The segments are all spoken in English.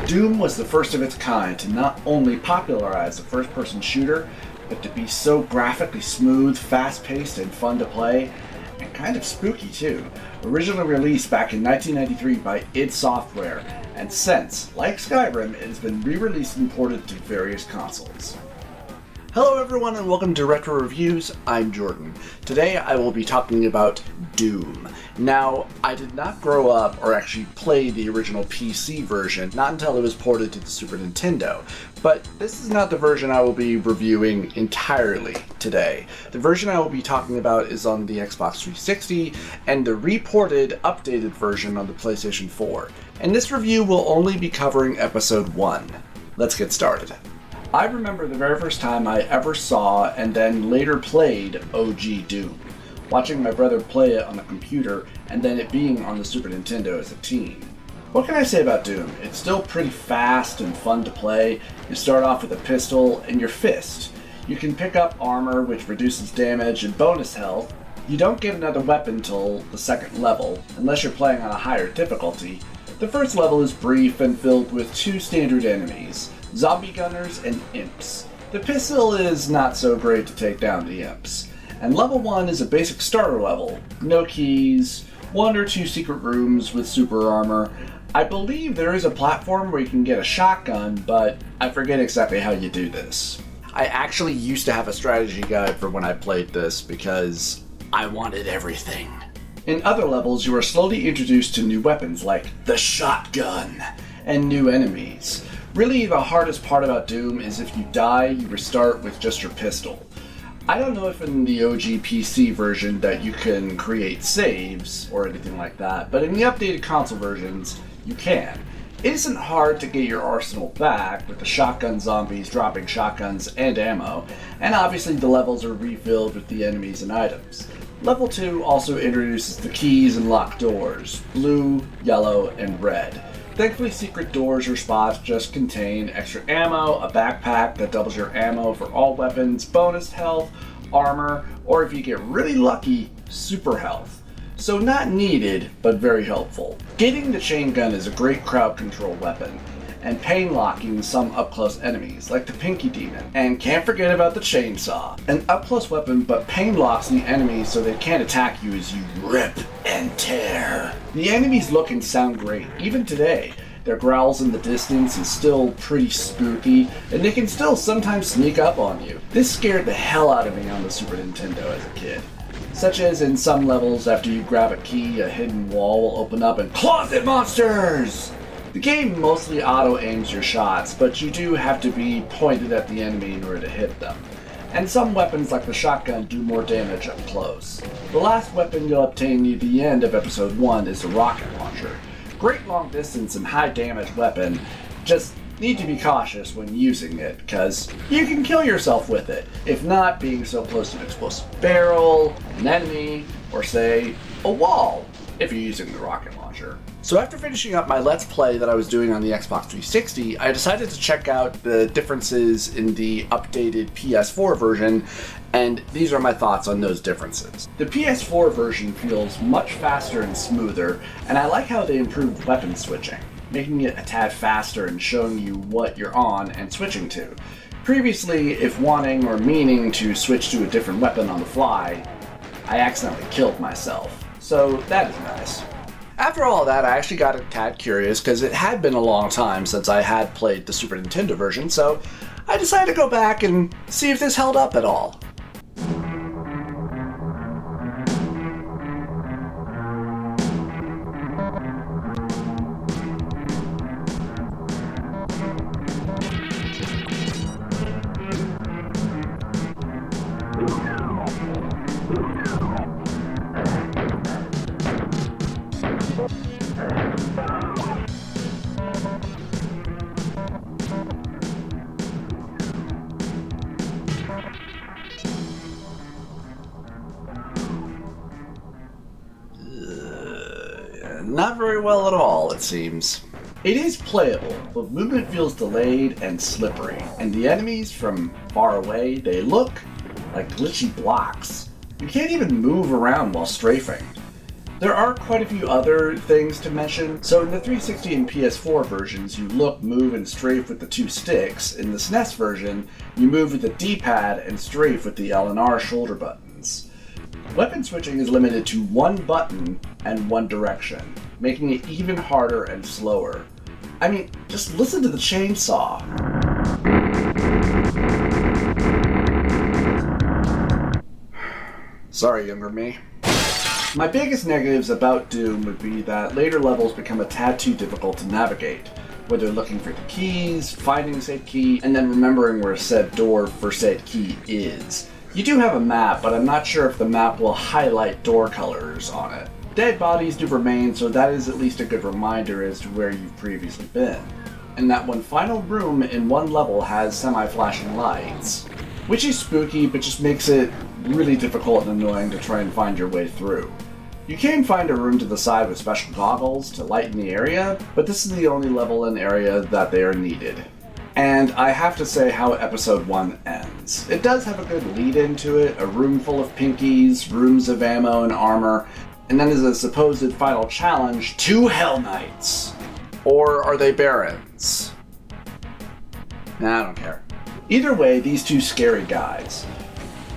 Doom was the first of its kind to not only popularize the first-person shooter, but to be so graphically smooth, fast-paced, and fun to play, and kind of spooky too. Originally released back in 1993 by id Software, and since, like Skyrim, it has been re-released and ported to various consoles. Hello everyone and welcome to Retro Reviews, I'm Jordan. Today I will be talking about Doom. Now, I did not grow up or actually play the original PC version, not until it was ported to the Super Nintendo, but this is not the version I will be reviewing entirely today. The version I will be talking about is on the Xbox 360 and the reported, updated version on the PlayStation 4. And this review will only be covering Episode 1. Let's get started. I remember the very first time I ever saw and then later played OG Doom, watching my brother play it on a computer and then it being on the Super Nintendo as a teen. What can I say about Doom? It's still pretty fast and fun to play. You start off with a pistol and your fist. You can pick up armor, which reduces damage and bonus health. You don't get another weapon till the second level, unless you're playing on a higher difficulty. The first level is brief and filled with two standard enemies, zombie gunners and imps. The pistol is not so great to take down the imps. And level 1 is a basic starter level. No keys, 1 or 2 secret rooms with super armor. I believe there is a platform where you can get a shotgun, but I forget exactly how you do this. I actually used to have a strategy guide for when I played this because I wanted everything. In other levels, you are slowly introduced to new weapons like the shotgun and new enemies. Really, the hardest part about Doom is if you die, you restart with just your pistol. I don't know if in the OG PC version that you can create saves or anything like that, but in the updated console versions, you can. It isn't hard to get your arsenal back, with the shotgun zombies dropping shotguns and ammo, and obviously the levels are refilled with the enemies and items. Level 2 also introduces the keys and locked doors, blue, yellow, and red. Thankfully, secret doors or spots just contain extra ammo, a backpack that doubles your ammo for all weapons, bonus health, armor, or if you get really lucky, super health. So not needed, but very helpful. Getting the chain gun is a great crowd control weapon, and pain locking some up-close enemies, like the Pinky Demon. And can't forget about the chainsaw. An up-close weapon, but pain locks the enemies so they can't attack you as you rip and tear. The enemies look and sound great, even today. Their growls in the distance is still pretty spooky, and they can still sometimes sneak up on you. This scared the hell out of me on the Super Nintendo as a kid. Such as in some levels, after you grab a key, a hidden wall will open up and closet monsters! The game mostly auto-aims your shots, but you do have to be pointed at the enemy in order to hit them. And some weapons like the shotgun do more damage up close. The last weapon you'll obtain near the end of episode 1 is the rocket launcher. Great long distance and high damage weapon, just need to be cautious when using it, cause you can kill yourself with it, if not being so close to an explosive barrel, an enemy, or say, a wall, if you're using the rocket launcher. So after finishing up my Let's Play that I was doing on the Xbox 360, I decided to check out the differences in the updated PS4 version, and these are my thoughts on those differences. The PS4 version feels much faster and smoother, and I like how they improved weapon switching, making it a tad faster and showing you what you're on and switching to. Previously, if wanting or meaning to switch to a different weapon on the fly, I accidentally killed myself. So that is nice. After all that, I actually got a tad curious because it had been a long time since I had played the Super Nintendo version, so I decided to go back and see if this held up at all. Not very well at all, it seems. It is playable, but movement feels delayed and slippery, and the enemies from far away, they look like glitchy blocks. You can't even move around while strafing. There are quite a few other things to mention. So in the 360 and PS4 versions, you look, move, and strafe with the two sticks. In the SNES version, you move with the D-pad and strafe with the L and R shoulder buttons. Weapon switching is limited to one button and one direction, making it even harder and slower. I mean, just listen to the chainsaw. Sorry, younger me. My biggest negatives about Doom would be that later levels become a tad too difficult to navigate, whether looking for the keys, finding a said key, and then remembering where said door for said key is. You do have a map, but I'm not sure if the map will highlight door colors on it. Dead bodies do remain, so that is at least a good reminder as to where you've previously been. And that one final room in one level has semi-flashing lights, which is spooky, but just makes it really difficult and annoying to try and find your way through. You can find a room to the side with special goggles to lighten the area, but this is the only level and area that they are needed. And I have to say how episode 1 ends. It does have a good lead into it, a room full of pinkies, rooms of ammo and armor, and then as a supposed final challenge, 2 Hell Knights. Or are they Barons? Nah, I don't care. Either way, these two scary guys.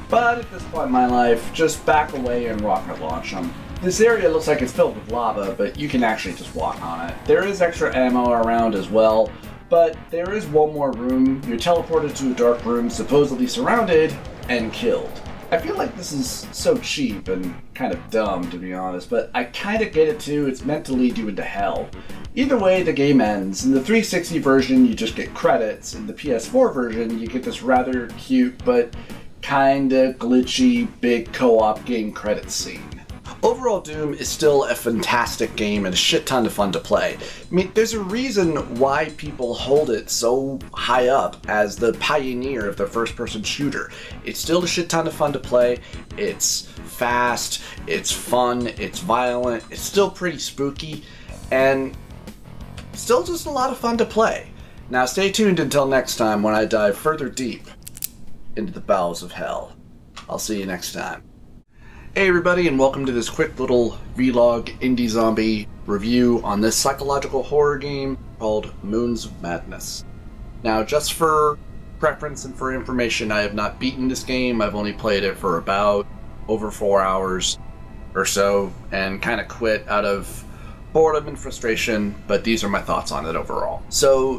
But at this point in my life, just back away and rocket launch them. This area looks like it's filled with lava, but you can actually just walk on it. There is extra ammo around as well, but there is one more room. You're teleported to a dark room, supposedly surrounded, and killed. I feel like this is so cheap and kind of dumb, to be honest, but I kind of get it too. It's meant to lead you into hell. Either way, the game ends. In the 360 version, you just get credits. In the PS4 version, you get this rather cute but kinda glitchy big co-op game credits scene. Overall, Doom is still a fantastic game and a shit ton of fun to play. I mean, there's a reason why people hold it so high up as the pioneer of the first-person shooter. It's still a shit ton of fun to play. It's fast, it's fun, it's violent, it's still pretty spooky, and still just a lot of fun to play. Now stay tuned until next time when I dive further deep into the bowels of hell. I'll see you next time. Hey everybody, and welcome to this quick little vlog indie zombie review on this psychological horror game called Moons of Madness. Now, just for preference and for information, I have not beaten this game. I've only played it for about over 4 hours or so and kind of quit out of boredom and frustration, but these are my thoughts on it overall. So,